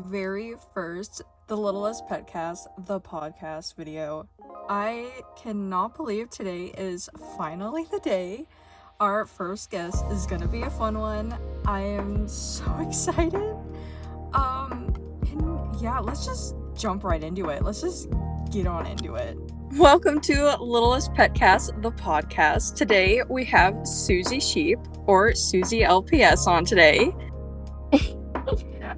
very first The Littlest PetCast-The podcast video. I cannot believe today is finally the day. Our first guest is gonna be a fun one. I am so excited. And yeah, let's just jump right into it. Let's just get on into it. Welcome to Littlest PetCast-The podcast. Today we have Susie Sheep, or Susie LPS, on today.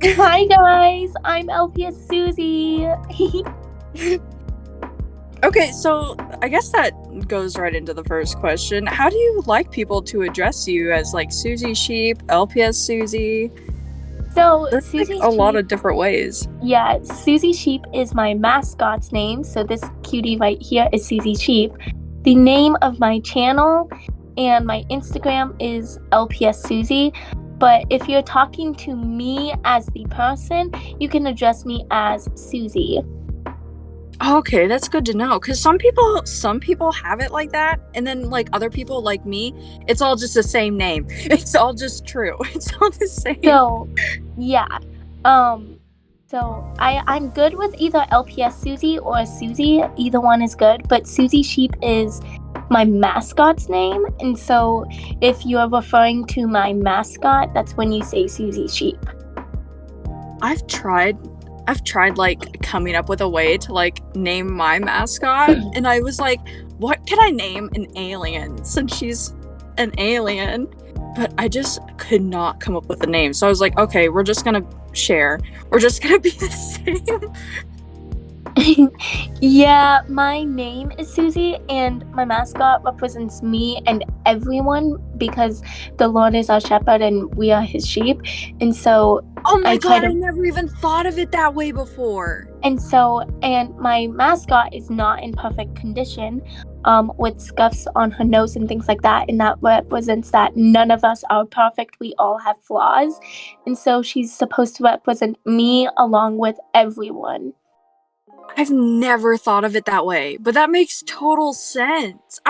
Hi guys, I'm LPS Susie. Okay, so I guess that goes right into the first question. How do you like people to address you as like Susie Sheep, LPS Susie? So There's Susie like a lot of different ways. Yeah, Susie Sheep is my mascot's name. So this cutie right here is Susie Sheep. The name of my channel and my Instagram is LPS Susie. But if you're talking to me as the person, you can address me as Susie. Okay, that's good to know. Because some people have it like that, and then like other people like me, it's all just the same name. It's all just true. It's all the same. So, yeah. So I'm good with either LPS Susie or Susie. Either one is good. But Susie Sheep is my mascot's name, and so if you're referring to my mascot, that's when you say Susie Sheep. I've tried like coming up with a way to like name my mascot, and I was like, what could I name an alien since she's an alien? But I just could not come up with a name. So I was like, okay, we're just gonna share. We're just gonna be the same. Yeah, my name is Susie, and my mascot represents me and everyone because the Lord is our shepherd and we are his sheep. And so I never even thought of it that way before. And my mascot is not in perfect condition, with scuffs on her nose and things like that, and that represents that none of us are perfect. We all have flaws, and so she's supposed to represent me along with everyone. I've never thought of it that way, but that makes total sense. I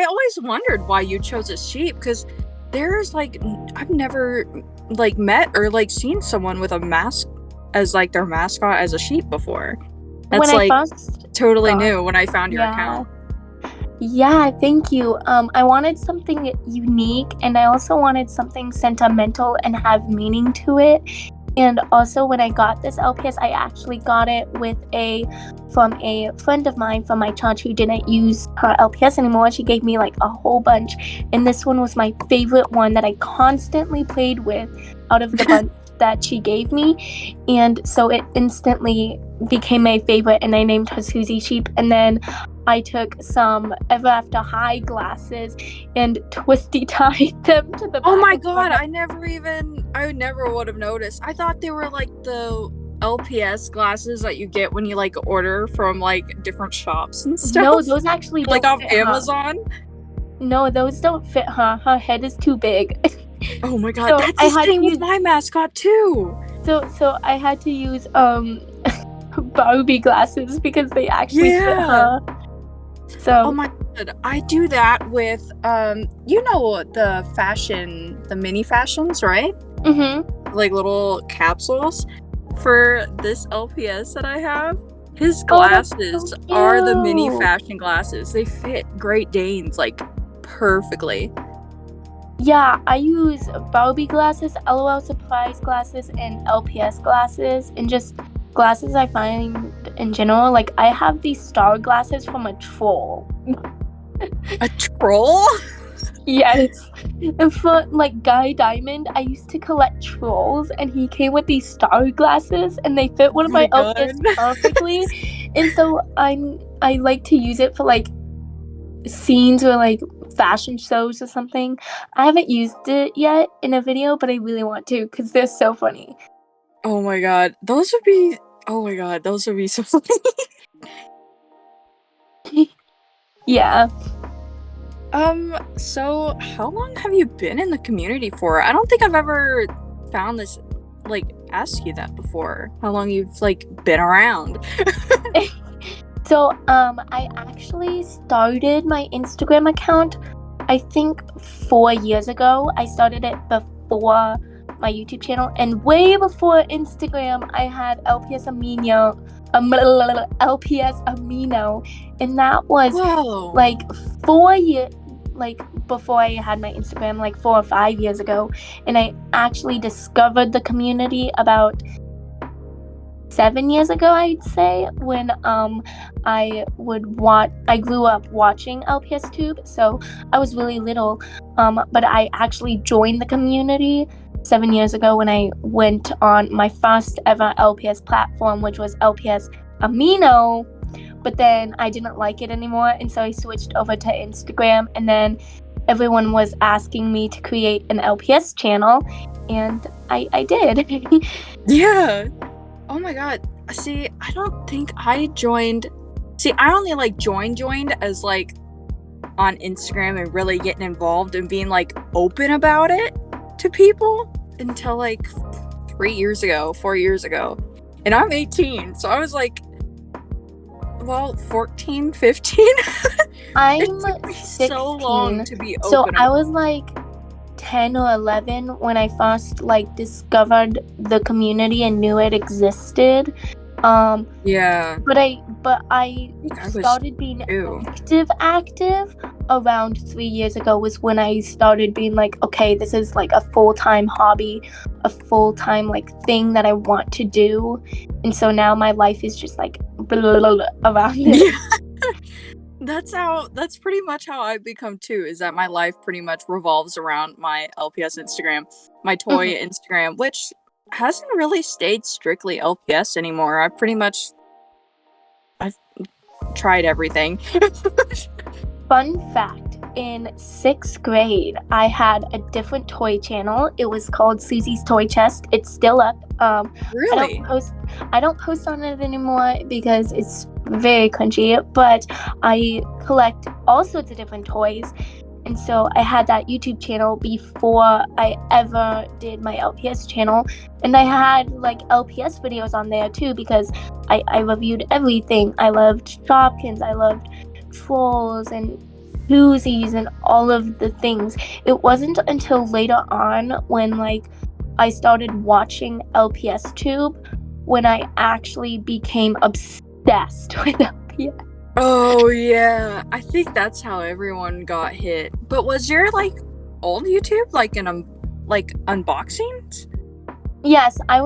always wondered why you chose a sheep, because there's like, I've never like met or like seen someone with a mask as like their mascot as a sheep before. That's totally new when I found your account. Yeah, thank you. I wanted something unique, and I also wanted something sentimental and have meaning to it. And also, when I got this LPS, I actually got it from a friend of mine from my church who didn't use her LPS anymore. She gave me like a whole bunch, and this one was my favorite one that I constantly played with out of the bunch that she gave me. And so it instantly became my favorite, and I named her Susie Sheep. And then I took some Ever After High glasses and twisty tied them to the back. Oh my god, I never would have noticed. I thought they were like the LPS glasses that you get when you like order from like different shops and stuff. No, those actually don't like off fit Amazon. Her. No, those don't fit her. Her head is too big. Oh my god, so that's the thing with my mascot too. So I had to use Barbie glasses because they actually fit her. So oh my god, I do that with the mini fashions, right? Mm-hmm. Like little capsules for this LPS that I have. His glasses are the mini fashion glasses. They fit Great Danes like perfectly. Yeah, I use Barbie glasses, LOL Surprise glasses, and LPS glasses, and just glasses I find in general. Like, I have these star glasses from a troll. A troll? Yes. And for, like, Guy Diamond, I used to collect trolls, and he came with these star glasses, and they fit one of my outfits perfectly. And so I like to use it for, like, scenes or, like, fashion shows or something. I haven't used it yet in a video, but I really want to, because they're so funny. Oh my god, those would be so funny. Yeah. So how long have you been in the community for? I don't think I've ever found this, like, ask you that before. How long you've, like, been around? So, I actually started my Instagram account, I think 4 years ago. I started it before my YouTube channel, and way before Instagram, I had LPS Amino, LPS Amino, and that was Whoa. like 4 years, like before I had my Instagram, like 4 or 5 years ago, and I actually discovered the community about 7 years ago, I'd say, when I grew up watching LPS Tube, so I was really little, but I actually joined the community 7 years ago when I went on my first ever LPS platform, which was LPS Amino, but then I didn't like it anymore, and so I switched over to Instagram, and then everyone was asking me to create an LPS channel, and I did. Yeah. Oh my god. See, I don't think I joined. See, I only like joined as like on Instagram and really getting involved and being like open about it to people until like 4 years ago. And I'm 18, so I was like, well, 14, 15. I'm It took me 16, so long to be open. so I was like 10 or 11 when I first like discovered the community and knew it existed. Yeah. But I I was started being too. active around 3 years ago was when I started being like, okay, this is like a full-time hobby, a full-time like thing that I want to do. And so now my life is just like around it. That's pretty much how I've become too, is that my life pretty much revolves around my LPS Instagram, my toy Instagram, which hasn't really stayed strictly LPS anymore. I've tried everything. Fun fact, in 6th grade, I had a different toy channel. It was called Susie's Toy Chest. It's still up. Really? I don't post on it anymore because it's very cringy, but I collect all sorts of different toys. And so I had that YouTube channel before I ever did my LPS channel. And I had like LPS videos on there too because I reviewed everything. I loved Shopkins, I loved Trolls and Koozies and all of the things. It wasn't until later on when like I started watching LPS Tube when I actually became obsessed with LPS. Oh yeah, I think that's how everyone got hit. But was your like old YouTube like like unboxings? Yes, I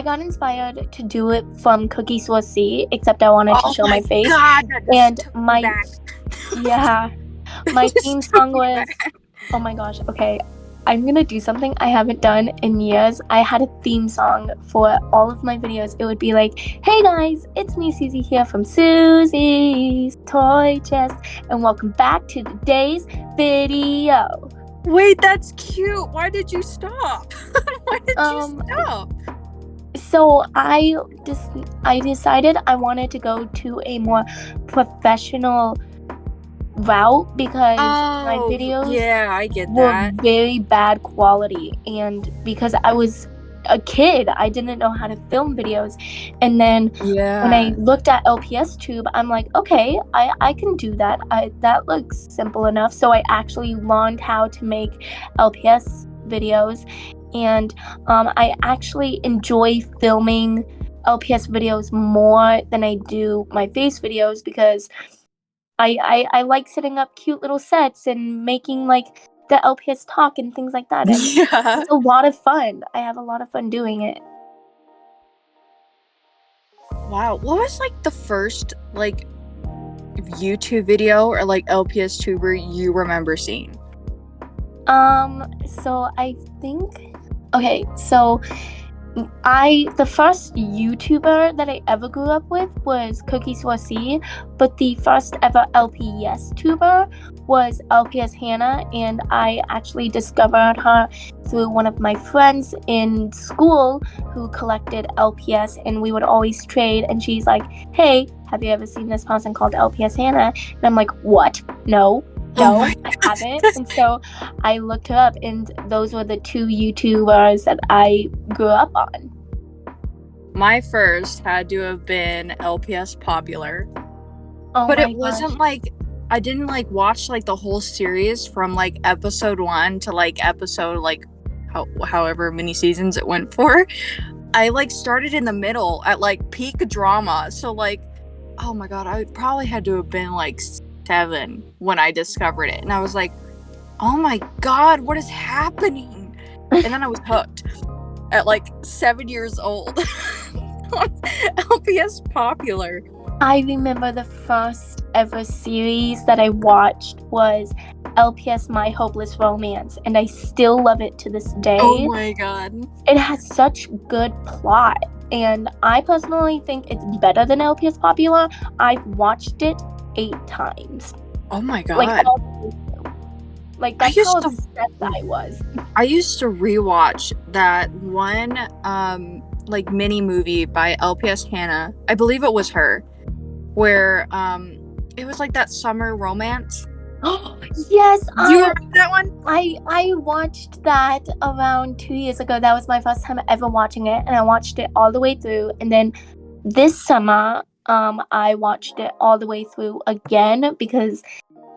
got inspired to do it from Cookie Source C, except I wanted to show my face. God, and my theme song was, oh my gosh, okay, I'm gonna do something I haven't done in years. I had a theme song for all of my videos. It would be like, hey guys, it's me, Susie, here from Susie's Toy Chest, and welcome back to today's video. Wait, that's cute. Why did you stop? Why did you stop? So I decided I wanted to go to a more professional route because my videos were very bad quality, and because I was a kid, I didn't know how to film videos. And then when I looked at LPS Tube, I'm like, okay, I can do that. That looks simple enough. So I actually learned how to make LPS videos, and I actually enjoy filming LPS videos more than I do my face videos because I like setting up cute little sets and making like the LPS talk and things like that. And it's a lot of fun. I have a lot of fun doing it. Wow, what was like the first like YouTube video or like LPS tuber you remember seeing? So I think, okay, so the first YouTuber that I ever grew up with was Cookie Source C, but the first ever LPS tuber was LPS Hannah, and I actually discovered her through one of my friends in school who collected LPS, and we would always trade, and she's like, hey, have you ever seen this person called LPS Hannah? And I'm like, what? No, I haven't. And so I looked her up, and those were the two YouTubers that I grew up on. My first had to have been LPS Popular. But it wasn't like, I didn't like watch like the whole series from like episode 1 to like episode like however many seasons it went for. I like started in the middle at like peak drama. So like, oh my god, I probably had to have been like 7 when I discovered it, and I was like, oh my god, what is happening? And then I was hooked at like 7 years old on LPS Popular. I remember the first ever series that I watched was LPS My Hopeless Romance, and I still love it to this day. Oh my god. It has such good plot, and I personally think it's better than LPS Popular. I've watched it 8 times. Oh my god. Like that's how obsessed I was. I used to rewatch that one like mini movie by LPS Hannah. I believe it was her, where it was like that summer romance. Yes, do you remember that one? I watched that around 2 years ago. That was my first time ever watching it, and I watched it all the way through. And then this summer, I watched it all the way through again because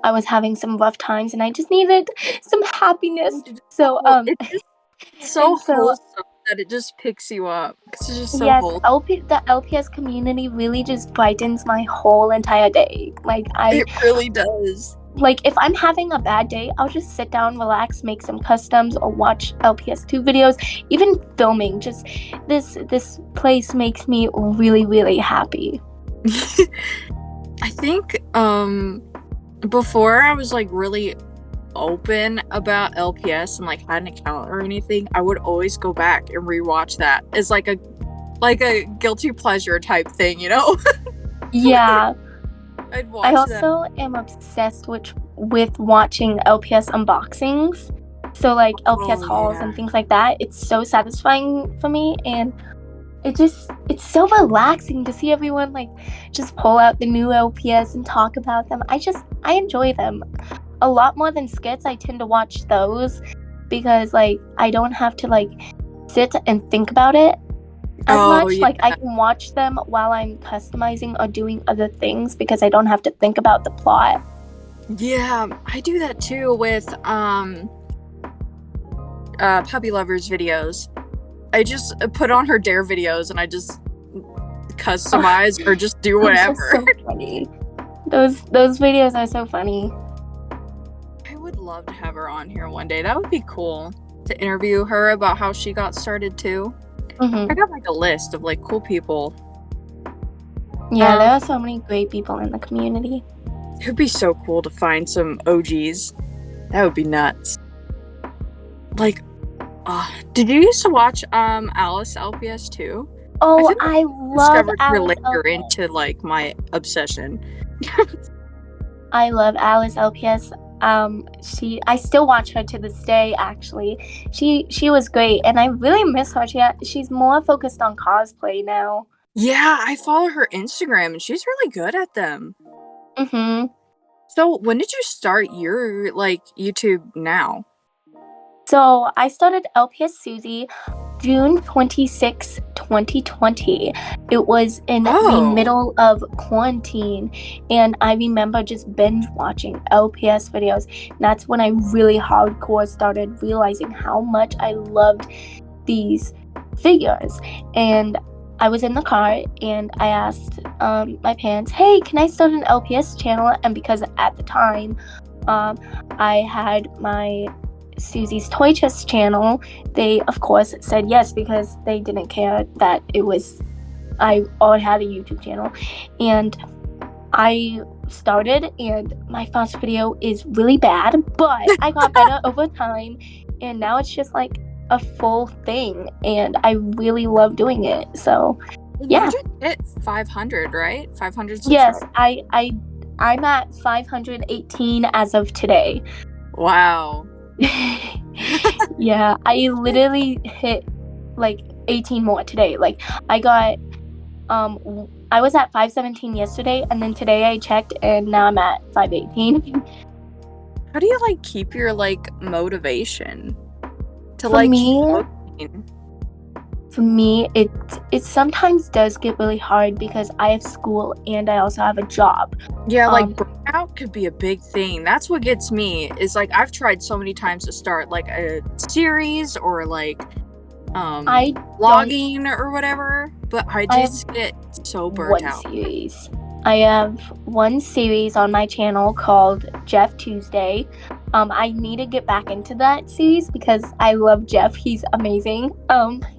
I was having some rough times and I just needed some happiness. So it's just so wholesome that it just picks you up. It's just so wholesome. The LPS community really just brightens my whole entire day. Like it really does. Like if I'm having a bad day, I'll just sit down, relax, make some customs, or watch LPS2 videos. Even filming, just this place makes me really, really happy. I think before I was like really open about LPS and like had an account or anything, I would always go back and rewatch that as like a guilty pleasure type thing, you know? Yeah. I'd watch I also am obsessed with watching LPS unboxings. So like LPS hauls and things like that. It's so satisfying for me, and it's so relaxing to see everyone like just pull out the new LPS and talk about them. I enjoy them a lot more than skits. I tend to watch those because like I don't have to like sit and think about it as much. Like I can watch them while I'm customizing or doing other things because I don't have to think about the plot. Yeah, I do that too with Puppy Lovers videos. I just put on her dare videos and I just customize or just do whatever. So funny. Those videos are so funny. I would love to have her on here one day. That would be cool to interview her about how she got started too. I got like a list of like cool people. Yeah, there are so many great people in the community. It would be so cool to find some OGs. That would be nuts. Like, did you used to watch Alice LPS too? Oh, I love Alice. Her later into like my obsession. I love Alice LPS. I still watch her to this day. Actually, she was great, and I really miss her. She's more focused on cosplay now. Yeah, I follow her Instagram, and she's really good at them. So, when did you start your like YouTube now? So I started LPS Susie June 26, 2020. It was in the middle of quarantine, and I remember just binge watching LPS videos. And that's when I really hardcore started realizing how much I loved these figures. And I was in the car and I asked my parents, hey, can I start an LPS channel? And because at the time I had my Susie's Toy Chest channel, they of course said yes because they didn't care that I already had a YouTube channel. And I started, and my first video is really bad, but I got better over time, and now it's just like a full thing, and I really love doing it. So yeah, you just hit 500, right? 500 subscribers. Yes, I'm at 518 as of today. Wow. Yeah, I literally hit like 18 more today. Like I got I was at 517 yesterday, and then today I checked and now I'm at 518. How do you like keep your like motivation to For me, For me, it sometimes does get really hard because I have school and I also have a job. Yeah, like burnout could be a big thing. That's what gets me, is like I've tried so many times to start like a series or like I vlogging or whatever, but I just get so burnt out. Series. I have one series on my channel called Jeff Tuesday. I need to get back into that series because I love Jeff. He's amazing.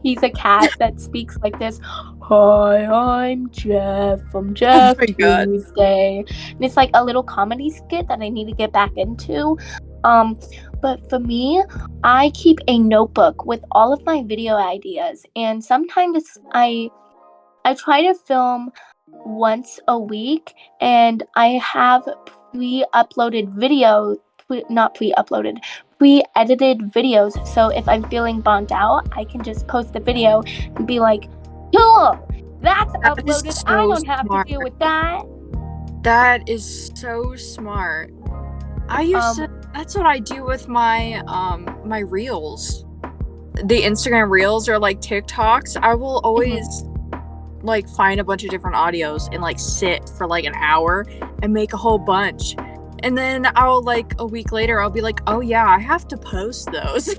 He's a cat that speaks like this. Hi, I'm Jeff from Jeff Tuesday. And it's like a little comedy skit that I need to get back into. But for me, I keep a notebook with all of my video ideas, and sometimes I try to film once a week, and I have pre-edited videos. So if I'm feeling burnt out, I can just post the video and be like, cool, that's uploaded. So I don't have to deal with that. That is so smart. That's what I do with my my reels. The Instagram reels or like TikToks. I will always like find a bunch of different audios and like sit for like an hour and make a whole bunch. And then I'll like a week later I'll be like, oh yeah, I have to post those.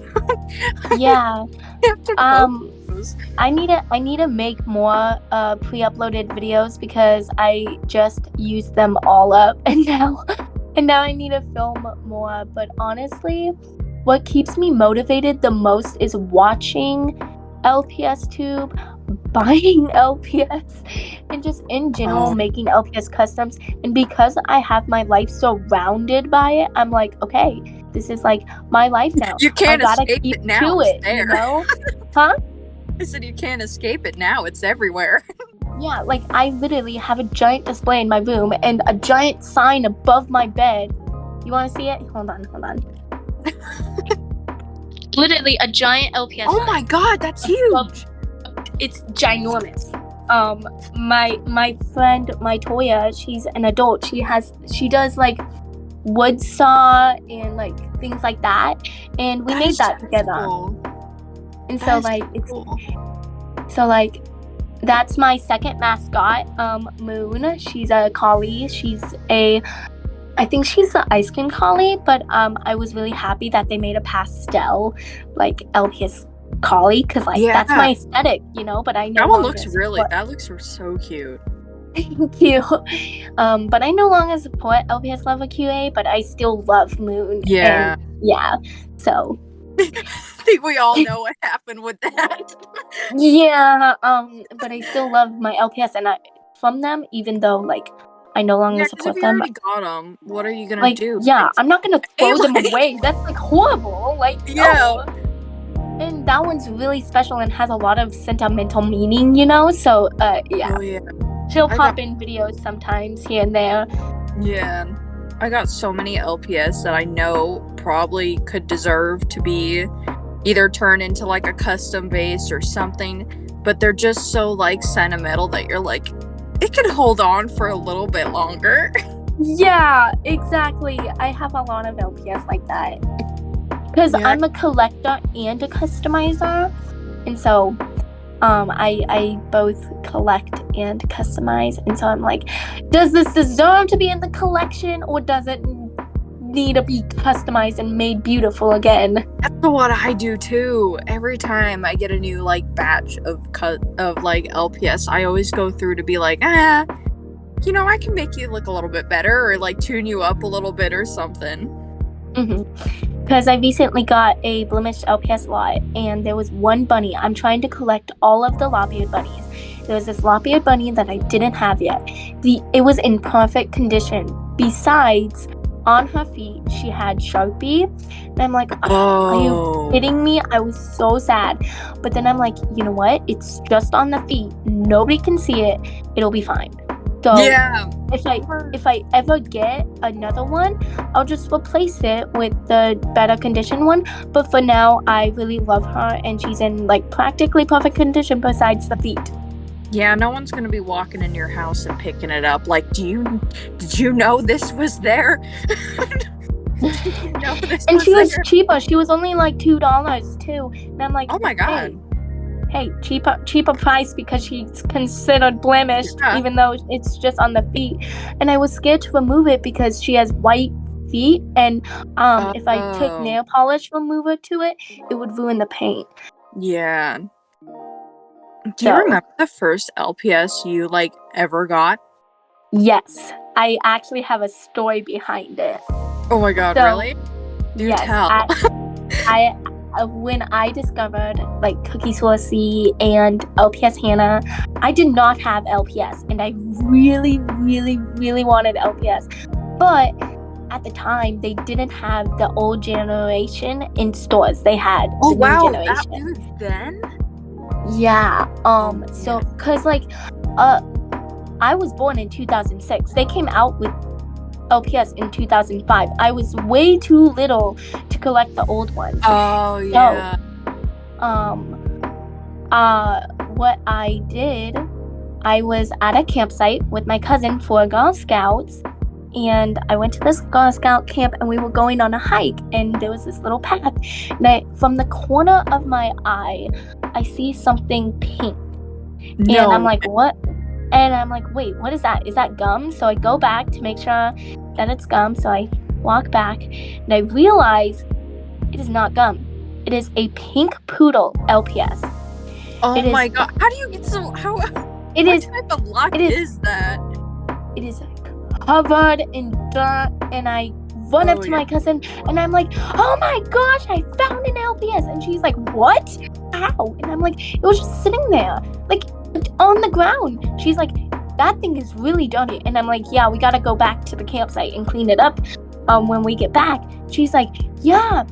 Yeah. I have to post those. I need to make more pre-uploaded videos because I just used them all up and now I need to film more. But honestly, what keeps me motivated the most is watching LPS Tube, buying LPS, and just in general making LPS customs. And because I have my life surrounded by it, I'm like, okay, this is like my life now. You can't escape it now. It's there. You know? Huh? I said you can't escape it now. It's everywhere. Yeah, like I literally have a giant display in my room and a giant sign above my bed. You want to see it? Hold on. Literally a giant LPS. Oh my god, that's huge. It's ginormous. My friend, my Toya, she's an adult. She does like wood saw and like things like that, and we made that together. Cool. And so like it's cool. So like that's my second mascot, Moon. She's a collie. I think she's an ice cream collie, but I was really happy that they made a pastel like LPS collie because like that's my aesthetic, you know. But I know that looks so cute. Thank you. But I no longer support LPS level QA, but I still love Moon. Yeah. So I think we all know what happened with that. Yeah. But I still love my LPS and from them, even though like I no longer support them. If you already got them, what are you gonna do? Yeah, I'm not gonna throw them away. That's like horrible. Like no. And that one's really special and has a lot of sentimental meaning, you know. So yeah. Oh, yeah. She'll pop in videos sometimes here and there. Yeah. I got so many LPS that I know probably could deserve to be either turned into like a custom base or something, but they're just so like sentimental that you're like, it could hold on for a little bit longer. Yeah, exactly. I have a lot of LPS like that because I'm a collector and a customizer, and so I both collect and customize, and so I'm like, does this deserve to be in the collection or does it need to be customized and made beautiful again? That's what I do too. Every time I get a new like batch of like LPS, I always go through to be like, you know, I can make you look a little bit better or like tune you up a little bit or something. Because I recently got a blemished LPS lot, and there was one bunny. I'm trying to collect all of the lop-eared bunnies. There was this lop-eared bunny that I didn't have yet. It was in perfect condition. Besides, on her feet, she had Sharpie. And I'm like, are you kidding me? I was so sad. But then I'm like, you know what? It's just on the feet. Nobody can see it. It'll be fine. So if I ever get another one, I'll just replace it with the better condition one. But for now, I really love her, and she's in like practically perfect condition besides the feet. Yeah, no one's gonna be walking in your house and picking it up. Like, did you know this was there? And she was cheaper. She was only like $2 too. And I'm like, oh my god. hey, cheaper price because she's considered blemished, even though it's just on the feet. And I was scared to remove it because she has white feet, and if I took nail polish remover to it, it would ruin the paint. Yeah. Do you remember the first LPS you ever got? Yes, I actually have a story behind it. Oh my god, really? Do tell. I when I discovered Cookie Saucy and LPS Hannah, I did not have LPS, and I really, really, really wanted LPS. But at the time, they didn't have the old generation in stores. They had the new generation. That was then? Yeah. So, cause I was born in 2006. They came out with LPS in 2005. I was way too little to collect the old ones. Oh yeah. So, what I did, I was at a campsite with my cousin for Girl Scouts, and I went to this Girl Scout camp, and we were going on a hike, and there was this little path, and from the corner of my eye, I see something pink. And I'm like, what? And I'm like, wait, what is that? Is that gum? So I go back to make sure that it's gum. So I walk back, and I realize it is not gum. It is a pink poodle LPS. Oh my god! How do you get so? How? It what is. Type of luck is that? It is covered in dirt, and I run up to my cousin, and I'm like, oh my gosh, I found an LPS. And she's like, what? How? And I'm like, it was just sitting there, on the ground. She's like, that thing is really dirty. And I'm like, yeah, we gotta go back to the campsite and clean it up when we get back. She's like, yeah.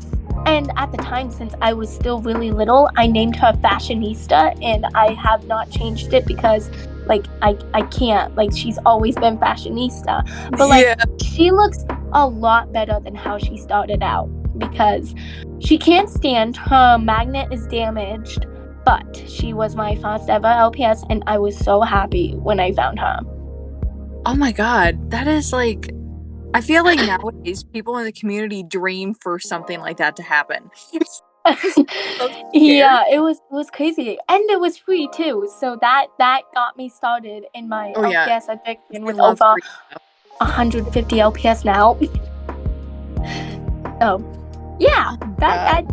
And at the time, since I was still really little, I named her Fashionista, and I have not changed it because I can't. She's always been Fashionista. But she looks a lot better than how she started out, because she can't stand, her magnet is damaged, but she was my first ever LPS, and I was so happy when I found her. Oh my god, that is I feel like nowadays people in the community dream for something like that to happen. Yeah, it was crazy, and it was free too. So that got me started in my LPS addiction with over 150 LPS now. So yeah, that's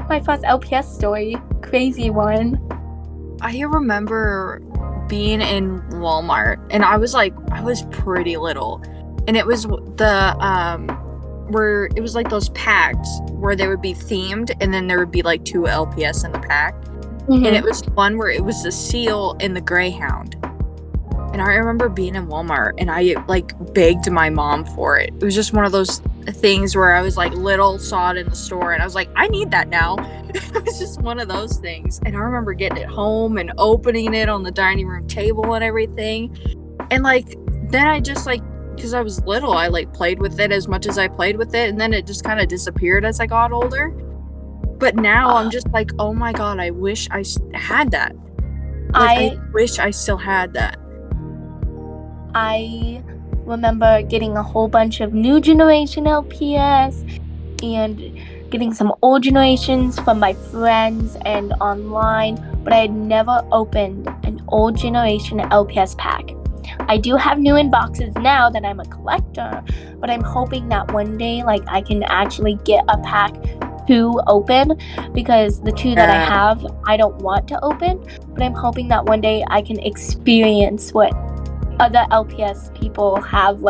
my first LPS story. Crazy one. I remember being in Walmart, and I was pretty little, and it was where it was those packs where they would be themed, and then there would be 2 LPS in the pack. Mm-hmm. And it was one where it was the seal and the greyhound. And I remember being in Walmart, and I begged my mom for it. It was just one of those things where I was little, saw it in the store, and I was like, I need that now. It was just one of those things. And I remember getting it home and opening it on the dining room table and everything. And then I just because I was little, I played with it as much as I played with it, and then it just kind of disappeared as I got older. But now I'm just oh my god, I wish I had that. I wish I still had that. I remember getting a whole bunch of new generation LPS and getting some old generations from my friends and online, but I had never opened an old generation LPS pack. I do have new inboxes now that I'm a collector, but I'm hoping that one day I can actually get a pack to open, because the 2 that I have I don't want to open, but I'm hoping that one day I can experience what other LPS people have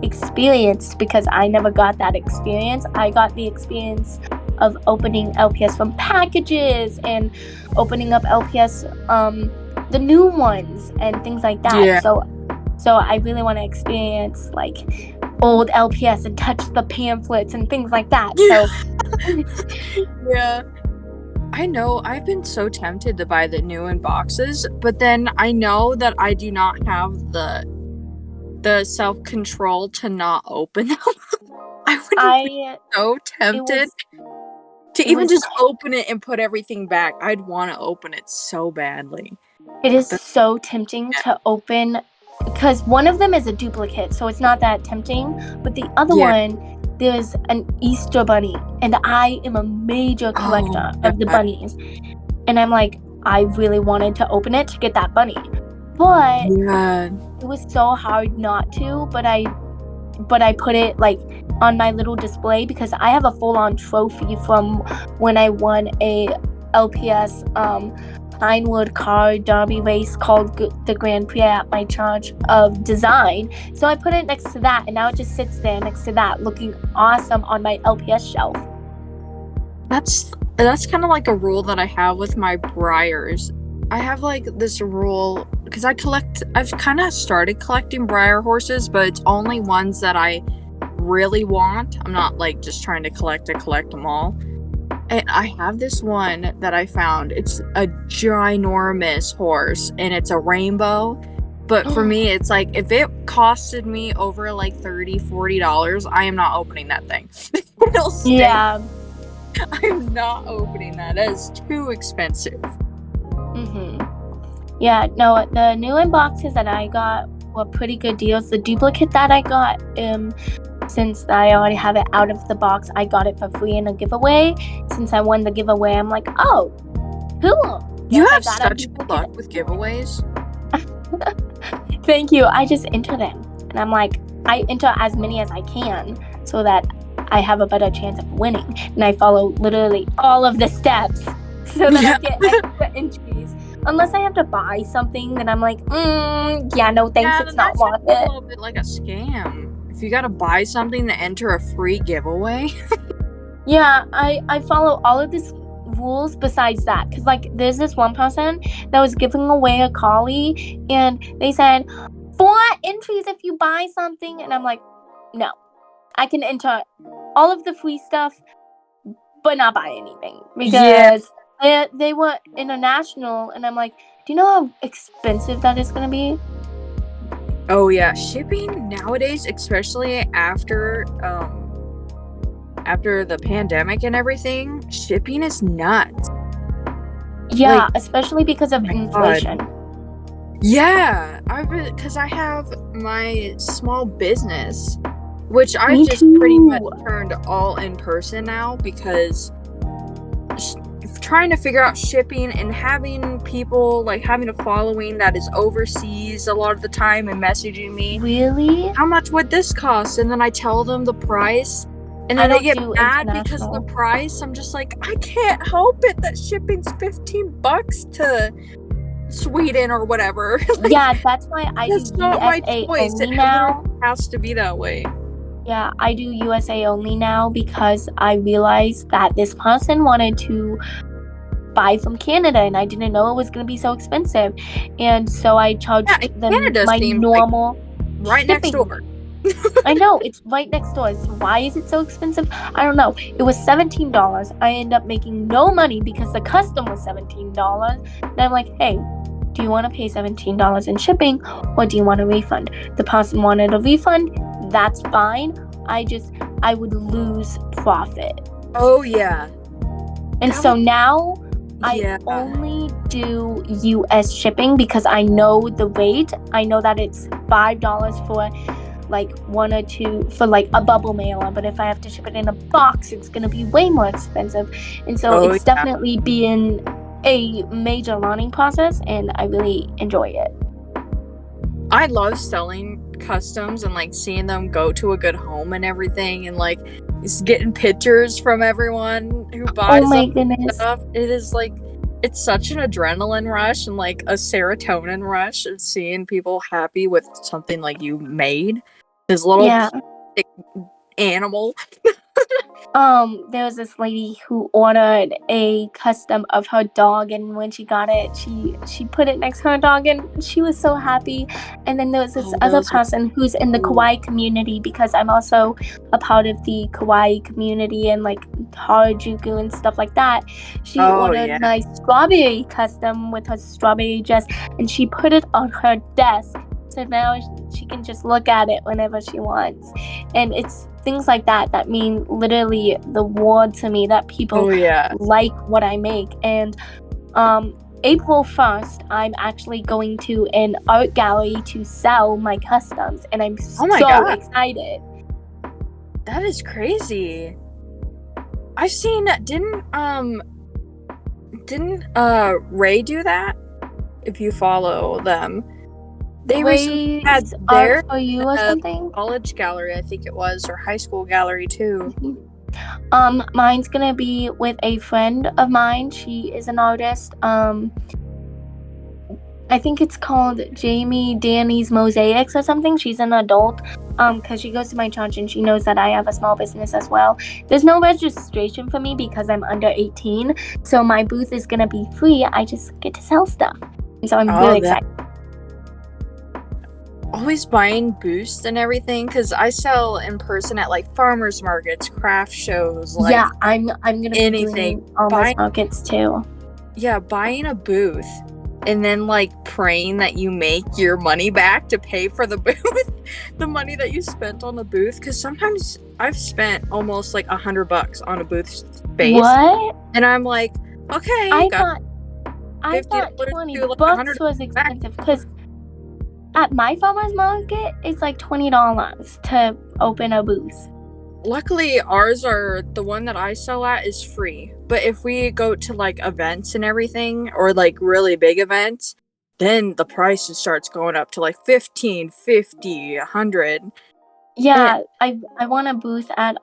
experienced, because I never got that experience. I got the experience of opening LPS from packages and opening up LPS the new ones and things like that. Yeah. So I really want to experience old LPS and touch the pamphlets and things like that. So yeah. I know, I've been so tempted to buy the new in boxes, but then I know that I do not have the self-control to not open them. I would be so tempted to even just open it and put everything back. I'd want to open it so badly. It is so tempting to open, because one of them is a duplicate, so it's not that tempting, but the other one, there's an Easter bunny, and I am a major collector of the bunnies. And I'm like, I really wanted to open it to get that bunny. But Yeah. it was so hard not to, but I put it like on my little display because I have a full-on trophy from when I won a LPS Pinewood car derby race called the Grand Prix at my charge of design. So I put it next to that, and now it just sits there next to that, looking awesome on my LPS shelf. That's kind of like a rule that I have with my Briars. I have like this rule because I've kind of started collecting Briar horses, but it's only ones that I really want. I'm not like just trying to collect them all. And I have this one that I found. It's a ginormous horse and it's a rainbow. But for me, it's like if it costed me over like $30-$40, I am not opening that thing. It'll stay. Yeah. I'm not opening that. That is too expensive. Yeah, no, the new unboxes that I got were pretty good deals. The duplicate that I got, since I already have it out of the box, I got it for free in a giveaway. Since I won the giveaway, I'm like, oh, cool. You have such good luck with giveaways. Thank you. I just enter them. And I'm like, I enter as many as I can so that I have a better chance of winning. And I follow literally all of the steps so that I get extra entries. Unless I have to buy something, then I'm like, yeah, no thanks, it's not worth it. A little bit like a scam. If you gotta buy something to enter a free giveaway. Yeah, I follow all of these rules besides that. Because, like, there's this one person that was giving away a collie, and they said, 4 entries if you buy something. And I'm like, no. I can enter all of the free stuff, but not buy anything. Because they were international, and I'm like, do you know how expensive that is going to be? Oh yeah, shipping nowadays, especially after the pandemic and everything, shipping is nuts. Yeah, like, especially because of inflation. Yeah, because I have my small business, which I just pretty much turned all in person now because trying to figure out shipping and having people, like, having a following that is overseas a lot of the time and messaging me. Really? How much would this cost? And then I tell them the price. And then they get mad because of the price. I'm just like, I can't help it that shipping's $15 to Sweden or whatever. Like, yeah, that's why I do not my choice. Only now. It has to be that way. Yeah, I do USA only now because I realized that this person wanted to buy from Canada, and I didn't know it was going to be so expensive, and so I charged them my normal right shipping. Next door. I know, it's right next door. So why is it so expensive? I don't know. It was $17. I ended up making no money because the custom was $17. And I'm like, hey, do you want to pay $17 in shipping, or do you want a refund? The person wanted a refund. That's fine. I would lose profit. Oh yeah. And so now I only do US shipping because I know the rate. I know that it's $5 for like 1 or 2 for like a bubble mailer, but if I have to ship it in a box, it's gonna be way more expensive. And so it's definitely been a major learning process, and I really enjoy it. I love selling customs and like seeing them go to a good home and everything, and like just getting pictures from everyone who buys stuff. It is like, it's such an adrenaline rush and like a serotonin rush of seeing people happy with something like you made. This little animal. There was this lady who ordered a custom of her dog, and when she got it, she put it next to her dog, and she was so happy. And then there was this other person who's in the kawaii community, because I'm also a part of the kawaii community and like Harajuku and stuff like that. She ordered my strawberry custom with her strawberry dress, and she put it on her desk. So now she can just look at it whenever she wants. And it's things like that mean literally the world to me, that people like what I make. And April 1st, I'm actually going to an art gallery to sell my customs. And I'm so excited. That is crazy. I've seen, didn't Didn't Ray do that? If you follow them, they recently had Ray's their Art for You or something. college gallery, I think it was, or high school gallery too. Mine's gonna be with a friend of mine. She is an artist. I think it's called Jamie Danny's Mosaics or something. She's an adult. Because she goes to my church and she knows that I have a small business as well. There's no registration for me because I'm under 18. So my booth is gonna be free. I just get to sell stuff. And so I'm really excited. Always buying booths and everything, because I sell in person at like farmers markets, craft shows, like yeah, I'm gonna be doing farmers markets too. Yeah, buying a booth and then like praying that you make your money back to pay for the booth, the money that you spent on the booth. Because sometimes I've spent almost like $100 on a booth space. What? And I'm like, okay, I thought $20 was expensive because at my farmer's market it's like $20 to open a booth. Luckily, ours are the one that I sell at is free. But if we go to like events and everything, or like really big events, then the price starts going up to like $15, $50, $100. Yeah, I want a booth at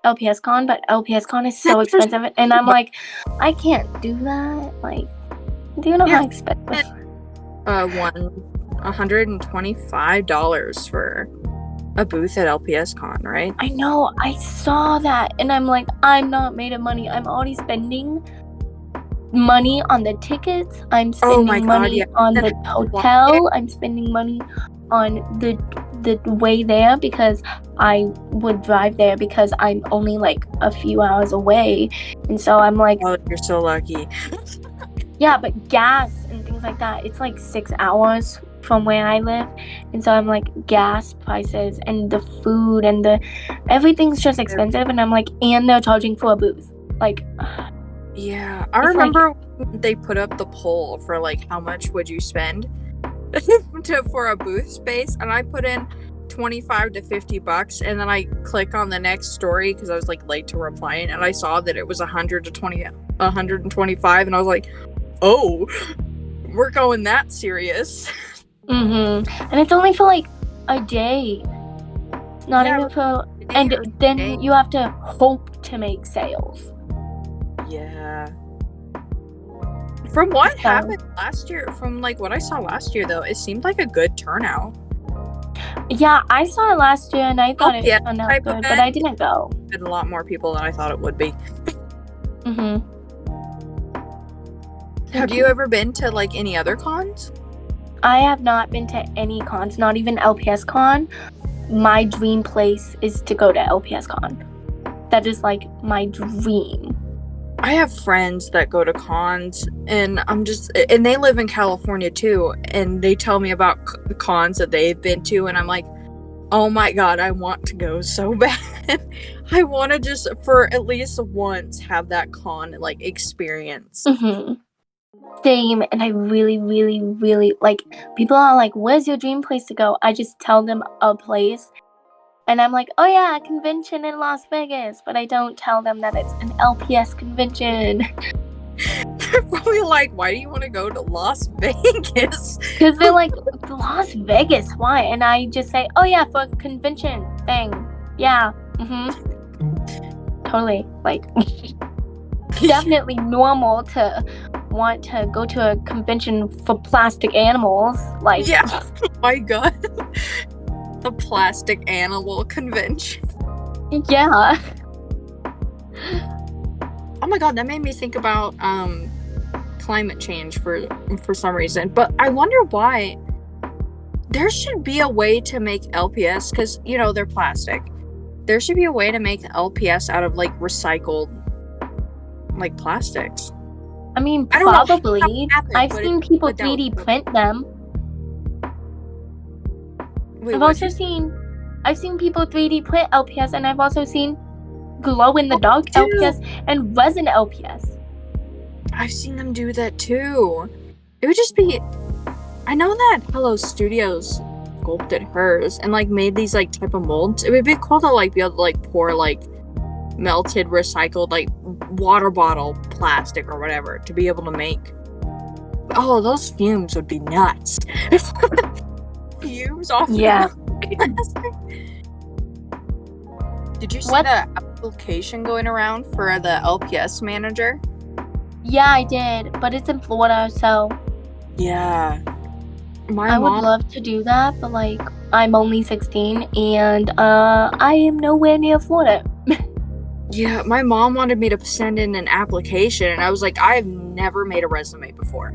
LPS Con, but LPS Con is so expensive, and I'm like, I can't do that. Like, do you know how expensive? $125 for a booth at LPS Con, right? I know, I saw that, and I'm like, I'm not made of money. I'm already spending money on the tickets. I'm spending money on the hotel. I'm spending money on the way there because I would drive there because I'm only like a few hours away, and so I'm like, oh, you're so lucky. Yeah, but gas and things like that, it's like 6 hours from where I live, and so I'm like, gas prices and the food and everything's just expensive, and I'm like, and they're charging for a booth, like. Yeah, I remember when they put up the poll for like how much would you spend for a booth space, and I put in $25 to $50, and then I click on the next story because I was like late to replying, and I saw that it was $100 to $125, and I was like, oh, we're going that serious. And it's only for like a day, not even for, and then you have to hope to make sales. Yeah. From what happened last year, from like what I saw last year though, it seemed like a good turnout. Yeah, I saw it last year and I thought it turned out good, but I didn't go. Had a lot more people than I thought it would be. Have you ever been to like any other cons? I have not been to any cons, not even LPS Con. My dream place is to go to LPS Con. That is like my dream. I have friends that go to cons, and and they live in California too, and they tell me about cons that they've been to, and I'm like, oh my god, I want to go so bad. I want to just for at least once have that con like experience. Same, and I really, really, really like, people are like, where's your dream place to go? I just tell them a place, and I'm like, oh yeah, a convention in Las Vegas, but I don't tell them that it's an LPS convention. They're probably like, why do you want to go to Las Vegas? Because they're like, Las Vegas, why? And I just say, oh yeah, for a convention thing. Yeah, totally, like, definitely normal to want to go to a convention for plastic animals, like. Yeah, oh my god. The plastic animal convention. Yeah. Oh my god, that made me think about climate change for some reason. But I wonder why. There should be a way to make LPS, because you know they're plastic. There should be a way to make LPS out of like recycled like plastics. I mean, probably. I've seen people 3D print them. Wait, I've seen people 3D print LPS, and I've also seen glow in the dark LPS and resin LPS. I've seen them do that too. It would just be, I know that Hello Studios sculpted hers and like made these like type of molds. It would be cool to like be able to like pour like melted recycled like water bottle plastic or whatever to be able to make. Oh, those fumes would be nuts. Fumes off Yeah. plastic. Did you see What? the application going around for the LPS manager? Yeah, I did, but it's in Florida, so Yeah. I would love to do that, but like I'm only 16 and I am nowhere near Florida. Yeah, my mom wanted me to send in an application, and I was like, I've never made a resume before.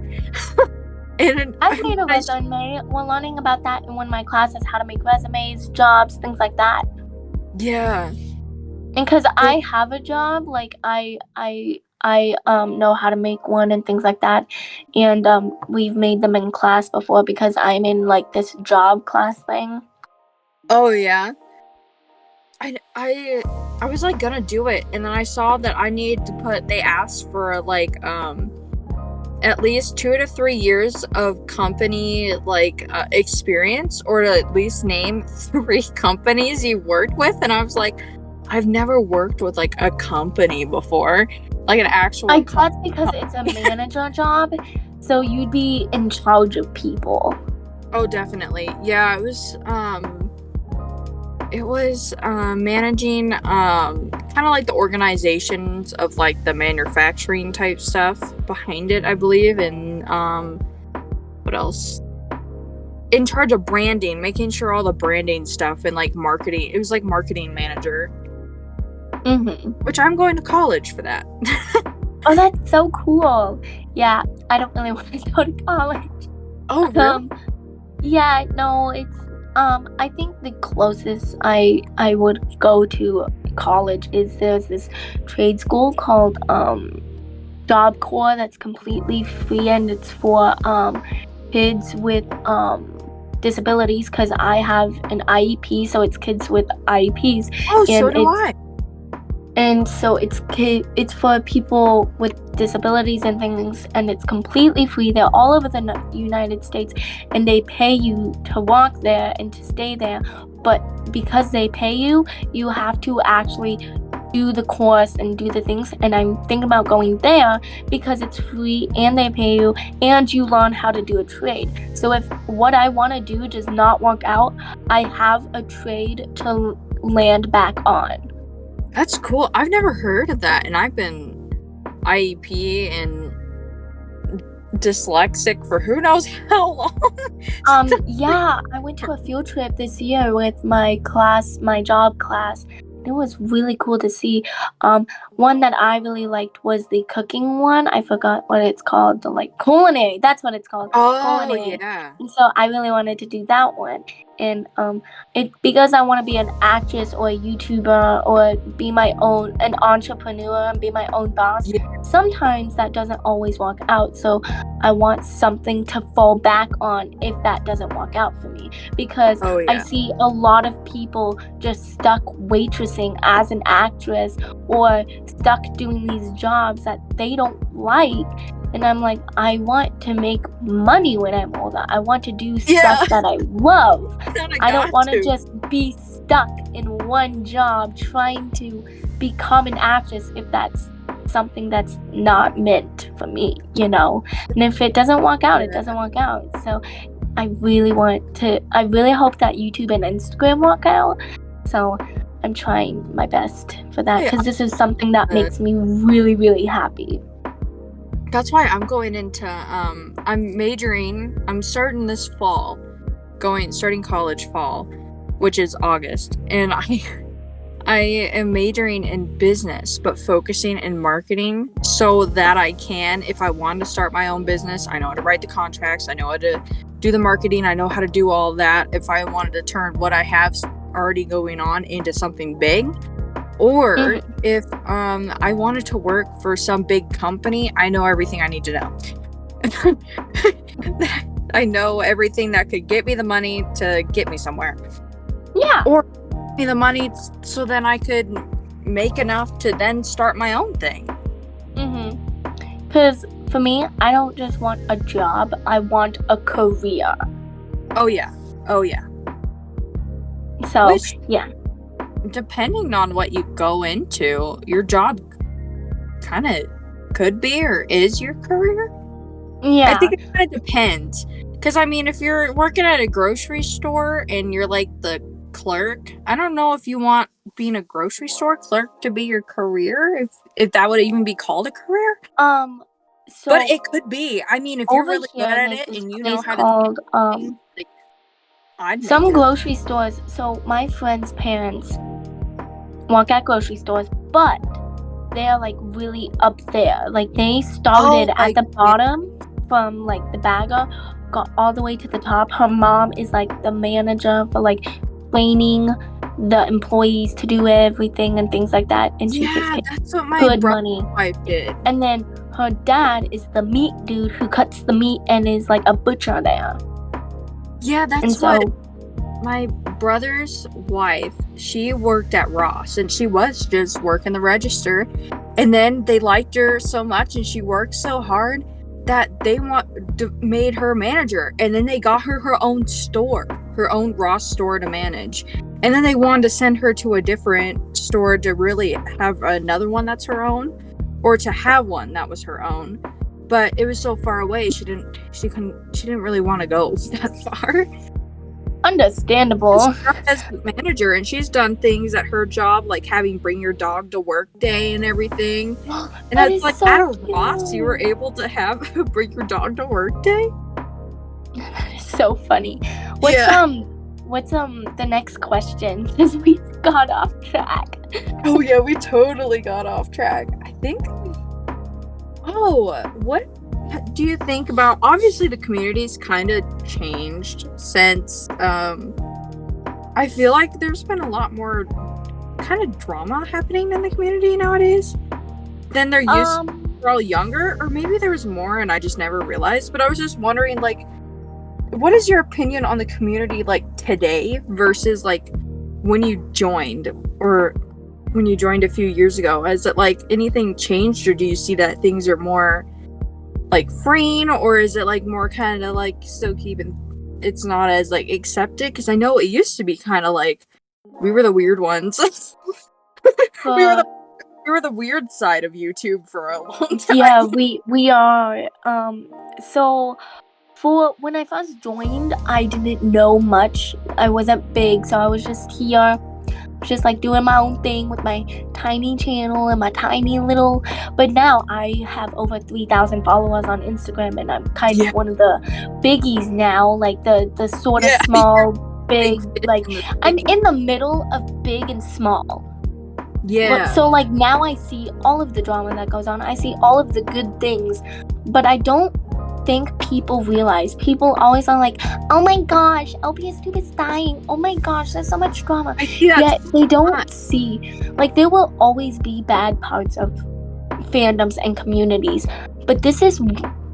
And I've made a resume. We're learning about that in one of my classes, how to make resumes, jobs, things like that. Yeah. And because I have a job, like I know how to make one and things like that. And we've made them in class before because I'm in like this job class thing. Oh yeah. I was like gonna do it, and then I saw that I need to they asked for like at least 2 to 3 years of company like experience, or to at least name 3 companies you worked with, and I was like, I've never worked with like a company before, like an actual That's because it's a manager job, so you'd be in charge of people. Oh, definitely. Yeah, it was managing kind of like the organizations of like the manufacturing type stuff behind it, I believe, and what else? In charge of branding, making sure all the branding stuff and like marketing. It was like marketing manager. Which I'm going to college for that. Oh, that's so cool. Yeah, I don't really want to go to college. Oh, really? Yeah, no, it's I think the closest I would go to college is there's this trade school called Job Corps that's completely free, and it's for kids with disabilities, because I have an IEP, so it's kids with IEPs. Oh, so do I. And so it's for people with disabilities and things, and it's completely free. They're all over the United States, and they pay you to walk there and to stay there. But because they pay you, you have to actually do the course and do the things. And I'm thinking about going there because it's free and they pay you and you learn how to do a trade. So if what I want to do does not work out, I have a trade to land back on. That's cool. I've never heard of that, and I've been IEP and dyslexic for who knows how long. Yeah, I went to a field trip this year with my class, my job class. It was really cool to see. One that I really liked was the cooking one. I forgot what it's called. The like culinary. That's what it's called. Oh, culinary. Yeah. And so I really wanted to do that one. And because I want to be an actress or a YouTuber or be an entrepreneur and be my own boss. Yeah. Sometimes that doesn't always work out. So I want something to fall back on if that doesn't work out for me. Because I see a lot of people just stuck waitressing as an actress or stuck doing these jobs that they don't like. And I'm like, I want to make money when I'm older. I want to do stuff that I love. I don't want to just be stuck in one job trying to become an actress if that's something that's not meant for me, you know? And if it doesn't work out, it doesn't work out. So I really hope that YouTube and Instagram work out. So I'm trying my best for that because this is something that makes me really, really happy. That's why I'm going into, I'm starting this fall, starting college fall, which is August, and I am majoring in business, but focusing in marketing so that I can, if I want to start my own business, I know how to write the contracts, I know how to do the marketing, I know how to do all that. If I wanted to turn what I have already going on into something big, or if I wanted to work for some big company, I know everything I need to know. I know everything that could get me the money to get me somewhere. Yeah. Or give me the money so then I could make enough to then start my own thing. Because for me, I don't just want a job, I want a career. Oh yeah. So, yeah. depending on what you go into, your job kind of could be or is your career. Yeah. I think it kind of depends. Because, I mean, if you're working at a grocery store and you're like the clerk, I don't know if you want being a grocery store clerk to be your career, if that would even be called a career. So But it could be. I mean, if you're really good at there's it this and you know place how to called do things, like, I'd make some it. grocery stores. So my friends' parents work at grocery stores, but they're like really up there. Like they started at the bottom from like the bagger, got all the way to the top. Her mom is like the manager for like training the employees to do everything and things like that, and she gets paid that's what my good brother's money. wife did. And then her dad is the meat dude who cuts the meat and is like a butcher there. Yeah, that's what my brother's wife, she worked at Ross and she was just working the register, and then they liked her so much and she worked so hard that they made her manager, and then they got her own store, her own Ross store to manage, and then they wanted to send her to a different store to really have another one that's her own, or to have one that was her own, but it was so far away she didn't really want to go that far. Understandable. As manager, and she's done things at her job, like having bring your dog to work day and everything. And that it's like so at a cute. Ross, you were able to have bring your dog to work day. That is so funny. What's the next question? Because we got off track. Oh yeah, we totally got off track. I think. Oh, what do you think about? Obviously, the community's kind of changed since. I feel like there's been a lot more kind of drama happening in the community nowadays than there used to be. We're all younger, or maybe there was more and I just never realized. But I was just wondering, like, what is your opinion on the community like today versus like when you joined, or when you joined a few years ago? Has it like anything changed, or do you see that things are more like freeing, or is it like more kind of like still keeping, it's not as like accepted? Because I know it used to be kind of like we were the weird ones. we were the weird side of YouTube for a long time. Yeah, we are. So for when I first joined, I didn't know much. I wasn't big, so I was just here, just like doing my own thing with my tiny channel and my tiny little. But now I have over 3,000 followers on Instagram, and I'm kind of one of the biggies now, like the sort of small, big. Like I'm in the middle of big and small. Yeah. So like now I see all of the drama that goes on. I see all of the good things, but I don't think people realize. People always are like, oh my gosh, LPS2 is dying. Oh my gosh, there's so much drama. Yet they don't see, like, there will always be bad parts of fandoms and communities, but this is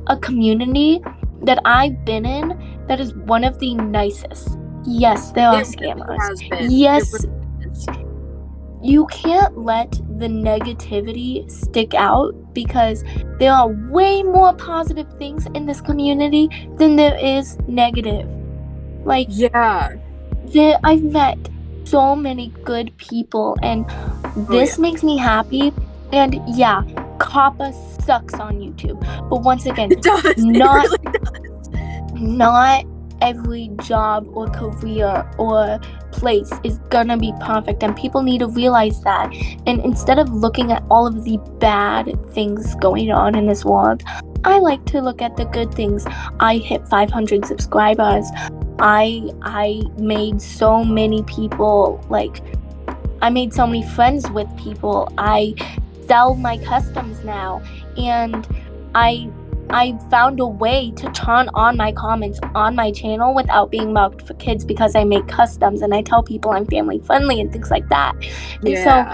a community that I've been in that is one of the nicest. Yes, there are scammers. Yes. You can't let the negativity stick out, because there are way more positive things in this community than there is negative. Like, I've met so many good people, and this makes me happy. And yeah, COPPA sucks on YouTube, but once again, it does. Not it really does. Not every job or career or place is gonna be perfect, and people need to realize that. And instead of looking at all of the bad things going on in this world, I like to look at the good things. I hit 500 subscribers. I made so many people, like, I made so many friends with people. I sell my customs now, and I found a way to turn on my comments on my channel without being marked for kids, because I make customs and I tell people I'm family friendly and things like that. And so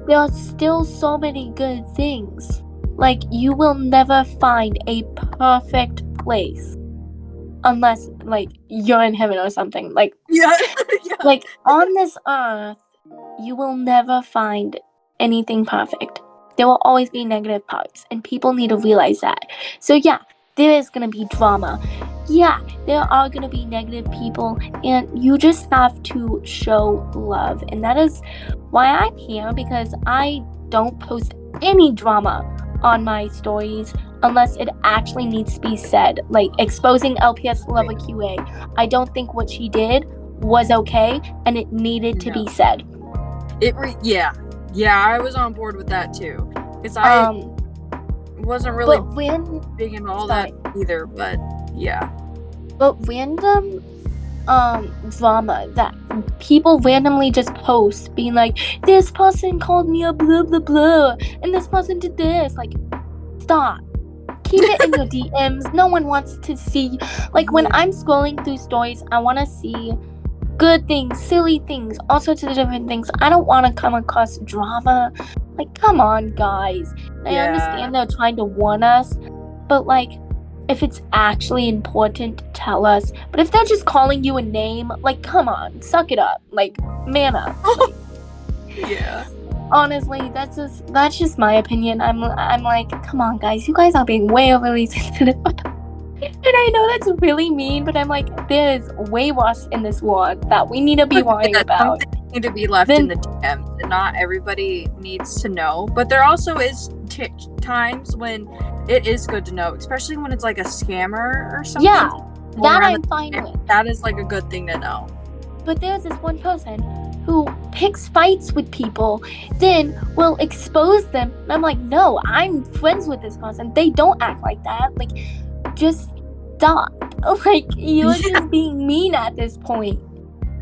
there are still so many good things. Like, you will never find a perfect place unless, like, you're in heaven or something. Like, like on this earth, you will never find anything perfect. There will always be negative parts, and people need to realize that. So yeah, there is gonna be drama. Yeah, there are gonna be negative people, and you just have to show love. And that is why I'm here, because I don't post any drama on my stories unless it actually needs to be said. Like exposing LPS Love a QA. I don't think what she did was okay, and it needed to be said. Yeah, I was on board with that too, because I wasn't really big in all that either, but yeah. But random drama that people randomly just post, being like, this person called me a blah blah blah, and this person did this. Like, stop. Keep it in your DMs. No one wants to see. Like, when I'm scrolling through stories, I want to see good things, silly things, all sorts of different things. I don't want to come across drama. Like, come on, guys. I understand they're trying to warn us, but like, if it's actually important, tell us. But if they're just calling you a name, like, come on, suck it up. Like, man up. Like, yeah. Honestly, that's just my opinion. I'm like, come on, guys, you guys are being way overly sensitive. And I know that's really mean, but I'm like, there is way worse in this world that we need to be worrying about. Need to be left in the DMs, and not everybody needs to know. But there also is times when it is good to know, especially when it's like a scammer or something. Yeah, that I'm fine with. That is like a good thing to know. But there's this one person who picks fights with people, then will expose them. And I'm like, no, I'm friends with this person. They don't act like that. Like, just stop. Like, you're just being mean at this point.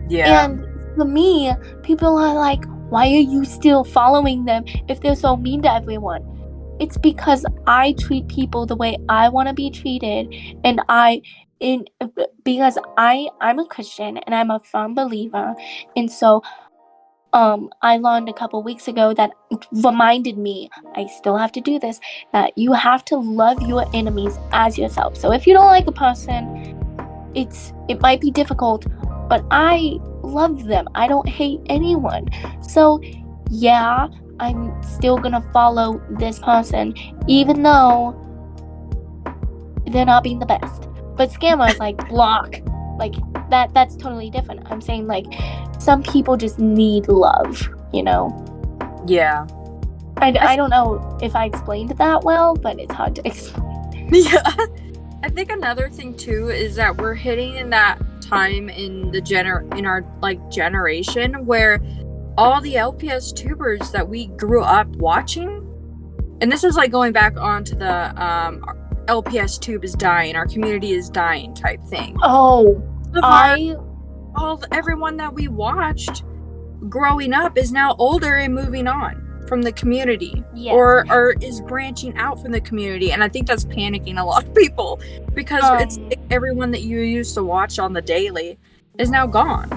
Yeah. And for me, people are like, why are you still following them if they're so mean to everyone? It's because I treat people the way I want to be treated, and because I'm a Christian and I'm a firm believer, and so I learned a couple weeks ago that reminded me, I still have to do this, that you have to love your enemies as yourself. So if you don't like a person, it might be difficult, but I love them. I don't hate anyone. So yeah, I'm still gonna follow this person, even though they're not being the best. But scammers, like, block. Like, that's totally different. I'm saying, like, some people just need love, you know? Yeah. I don't know if I explained that well, but it's hard to explain. Yeah. I think another thing, too, is that we're hitting in that time in our, like, generation where all the LPS tubers that we grew up watching, and this is, like, going back onto the, LPS tube is dying, our community is dying type thing. Oh, everyone that we watched growing up is now older and moving on from the community. Yes. or is branching out from the community, and I think that's panicking a lot of people, because it's everyone that you used to watch on the daily is now gone.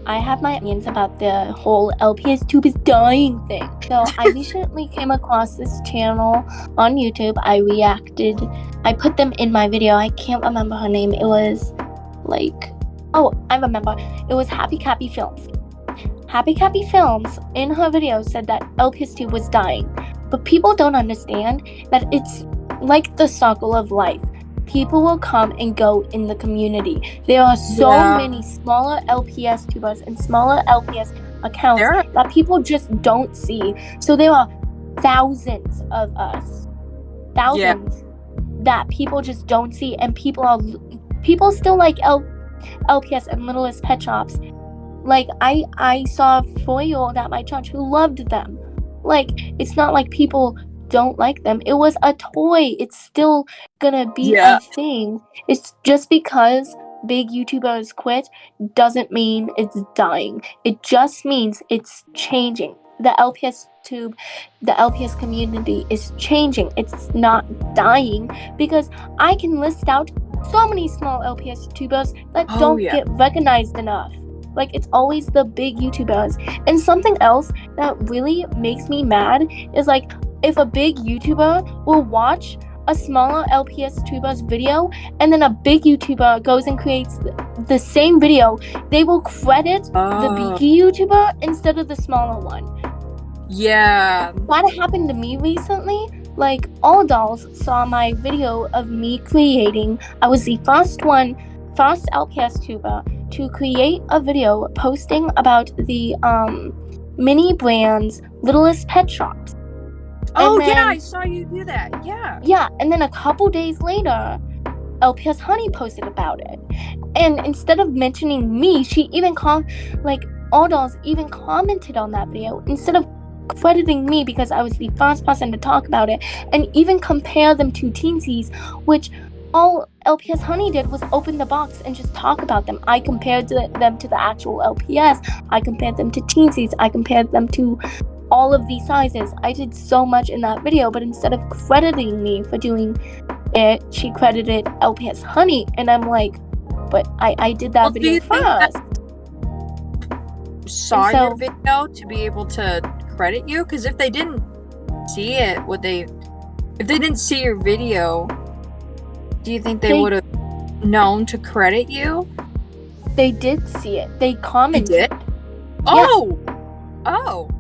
I have my opinions about the whole LPS tube is dying thing. So I recently came across this channel on YouTube. I put them in my video. I can't remember her name. It was like, I remember. It was Happy Cappy Films. Happy Cappy Films in her video said that LPS tube was dying. But people don't understand that it's like the circle of life. People will come and go in the community. There are so many smaller LPS tubers and smaller LPS accounts that people just don't see. So there are thousands of us. Thousands that people just don't see, and people still like LPS and Littlest pet shops. Like, I saw a 4-year-old at my church who loved them. Like, it's not like people don't like them. It was a toy. It's still gonna be a thing. It's just because big YouTubers quit doesn't mean it's dying. It just means it's changing. The LPS tube, the LPS community is changing. It's not dying, because I can list out so many small LPS tubers that don't get recognized enough. Like, it's always the big YouTubers. And something else that really makes me mad is, like, if a big YouTuber will watch a smaller LPS tuber's video, and then a big YouTuber goes and creates the same video, they will credit the big YouTuber instead of the smaller one. Yeah. That happened to me recently. like all dolls saw my video of me creating. I was the first LPS tuber to create a video posting about the mini brands Littlest pet shops. Oh, yeah, I saw you do that. Yeah, and then a couple days later, LPS Honey posted about it. And instead of mentioning me, she even all dolls even commented on that video instead of crediting me because I was the first person to talk about it, and even compare them to Teensies, which all LPS Honey did was open the box and just talk about them. I compared them to the actual LPS. I compared them to Teensies. I compared them to all of these sizes. I did so much in that video, but instead of crediting me for doing it, she credited LPS Honey, and I'm like, but I did that video first. Saw your video to be able to credit you? Because if they didn't see it, if they didn't see your video, do you think they would have known to credit you? They did see it. They commented. They did? Oh! Yeah. Oh.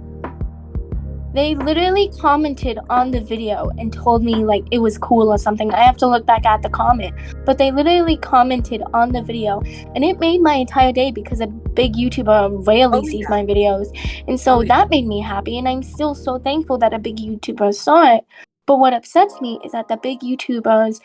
They literally commented on the video and told me like it was cool or something. I have to look back at the comment. But they literally commented on the video, and it made my entire day because a big YouTuber rarely sees my videos. And so that made me happy, and I'm still so thankful that a big YouTuber saw it. But what upsets me is that the big YouTubers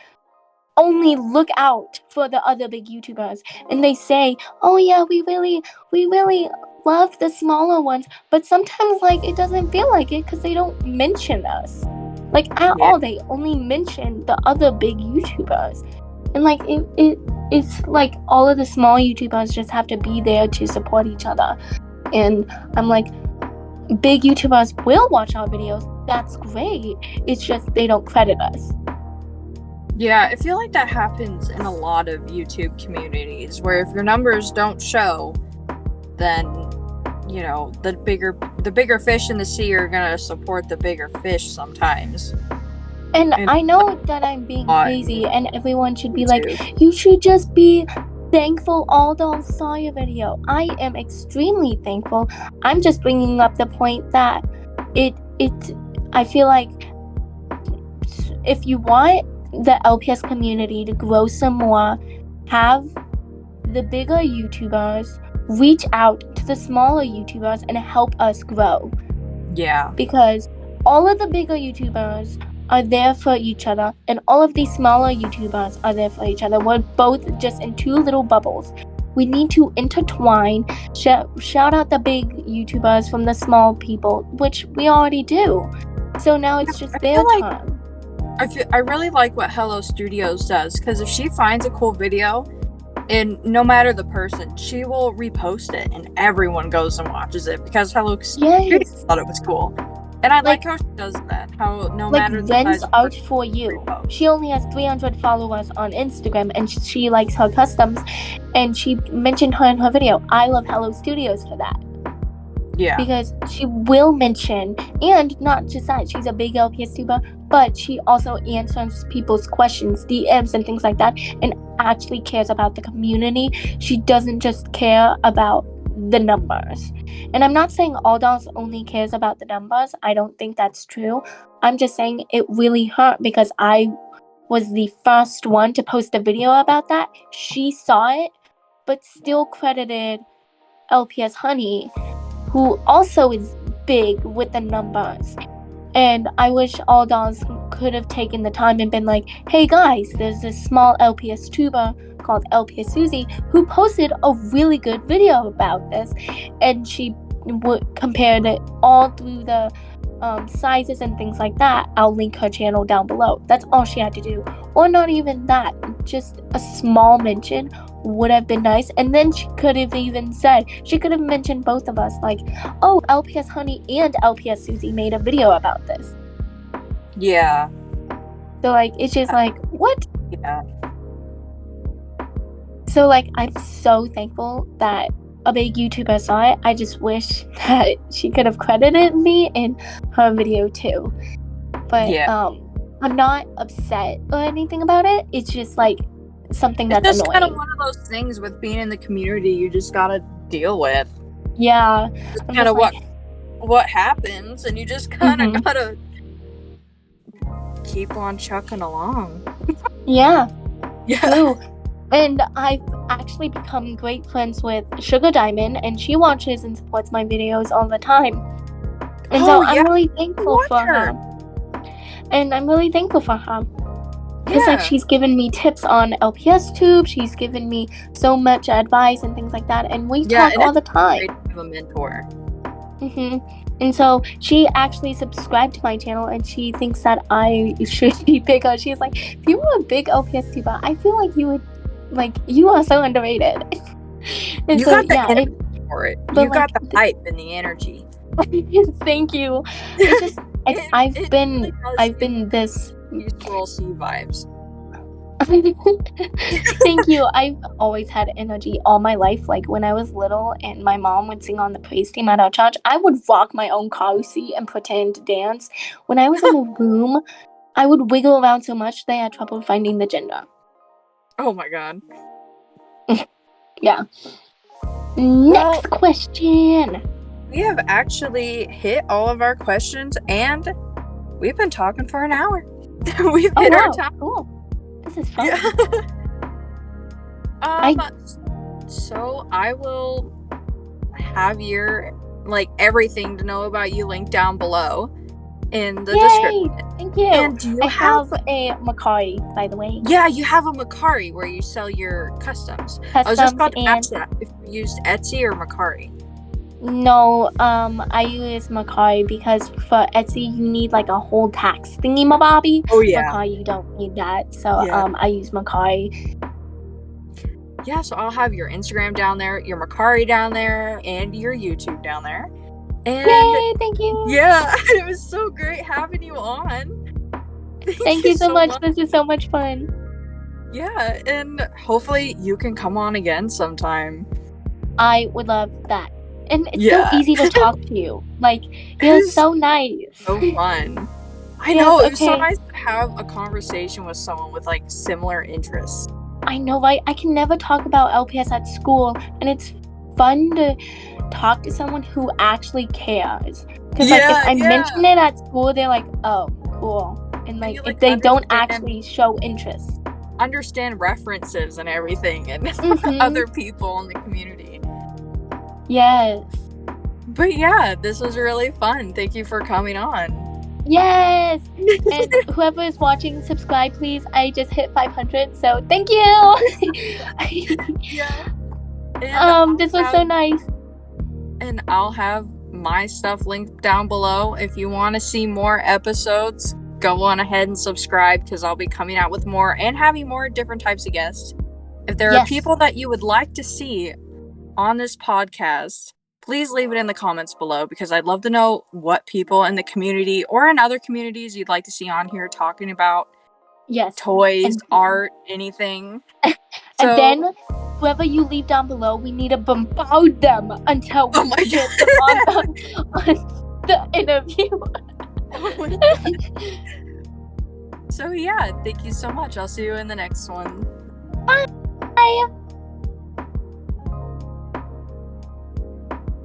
only look out for the other big YouTubers, and they say, oh yeah, we really love the smaller ones, but sometimes like it doesn't feel like it because they don't mention us like at all. They only mention the other big YouTubers, and like it's like all of the small YouTubers just have to be there to support each other. And I'm like, big YouTubers will watch our videos, that's great, it's just they don't credit us. Yeah, I feel like that happens in a lot of YouTube communities, where if your numbers don't show, then, you know, the bigger fish in the sea are gonna support the bigger fish sometimes. And I know that I'm being crazy, and everyone should be like, you should just be thankful all dolls saw your video. I am extremely thankful. I'm just bringing up the point that I feel like if you want the LPS community to grow some more, have the bigger YouTubers reach out to the smaller YouTubers and help us grow. Yeah. Because all of the bigger YouTubers are there for each other, and all of these smaller YouTubers are there for each other. We're both just in two little bubbles. We need to intertwine. Shout out the big YouTubers from the small people, which we already do. So now it's just their turn. I really like what Hello Studios does, because if she finds a cool video, and no matter the person, she will repost it, and everyone goes and watches it because Hello Studios thought it was cool. And I like how she does that. How no matter the size Out for you. She only has 300 followers on Instagram, and she likes her customs, and she mentioned her in her video. I love Hello Studios for that. Yeah. Because she will mention, and not just that, she's a big LPS tuber, but she also answers people's questions, DMs, and things like that, and actually cares about the community. She doesn't just care about the numbers. And I'm not saying all dolls only cares about the numbers. I don't think that's true. I'm just saying it really hurt because I was the first one to post a video about that. She saw it, but still credited LPS Honey, who also is big with the numbers. And I wish all dolls could have taken the time and been like, hey guys, there's this small LPS tuber called LPS Susie who posted a really good video about this, and she compared it all through the sizes and things like that. I'll link her channel down below. That's all she had to do. Or not even that, just a small mention would have been nice. And then she could have even said, she could have mentioned both of us, like, oh, LPS Honey and LPS Susie made a video about this. Yeah. So like, it's just like, what? Yeah. So like, I'm so thankful that a big YouTuber saw it. I just wish that she could have credited me in her video too. But I'm not upset or anything about it. It's just like something that's annoying. It's just kind of one of those things with being in the community you just gotta deal with. Yeah. It's kind of what happens, and you just kind of gotta keep on chucking along. Yeah, Yeah. true. And I've actually become great friends with Sugar Diamond, and she watches and supports my videos all the time. And so I'm really thankful watch for her. her. And I'm really thankful for her. Because Yeah. like she's given me tips on LPS Tube, she's given me so much advice and things like that, and we talk all the time. Great to have a mentor. And so she actually subscribed to my channel, and she thinks that I should be bigger. She's like, if you were a big LPS tuber, I feel like you would, like, you are so underrated. And you so got the energy for it. You got the hype and the energy. Thank you. It's just I've been this Peaceful sea vibes. Thank you. I've always had energy all my life. Like when I was little and my mom would sing on the praise team at our church, I would rock my own car seat and pretend to dance. When I was in a room, I would wiggle around so much they had trouble finding the gender. Oh my god. Yeah. Next question. We have actually hit all of our questions, and we've been talking for an hour. We've hit our time. Cool. This is fun. Yeah. So I will have your everything to know about you linked down below in the description. Thank you. And I have a Macari, by the way. Yeah, you have a Macari where you sell your customs. I was just about to ask that if you used Etsy or Macari. No, I use Macari because for Etsy you need like a whole tax thingy-mabobby. Oh yeah. Macari you don't need that, so I use Macari. Yeah, so I'll have your Instagram down there, your Macari down there, and your YouTube down there. And yay, thank you. Yeah, it was so great having you on. Thank you so much. This is so much fun. Yeah, and hopefully you can come on again sometime. I would love that. And it's so easy to talk to you. Like, you're so nice. So fun. I know, it was so nice to have a conversation with someone with like similar interests. I know, right? I can never talk about LPS at school, and it's fun to talk to someone who actually cares. Because like if I mention it at school, they're like, oh, cool. And like if they don't actually show interest. Understand references and everything and other people in the community. Yes. But yeah, this was really fun. Thank you for coming on. Yes. And whoever is watching, subscribe please. I just hit 500, so thank you. Yeah. This was so nice. And I'll have my stuff linked down below. If you want to see more episodes, go on ahead and subscribe because I'll be coming out with more and having more different types of guests. If there are people that you would like to see on this podcast, please leave it in the comments below because I'd love to know what people in the community or in other communities you'd like to see on here talking about. Toys, art, anything. And then whoever you leave down below, we need to bombard them until we get them on the interview. Oh my God. So yeah, thank you so much. I'll see you in the next one. Bye.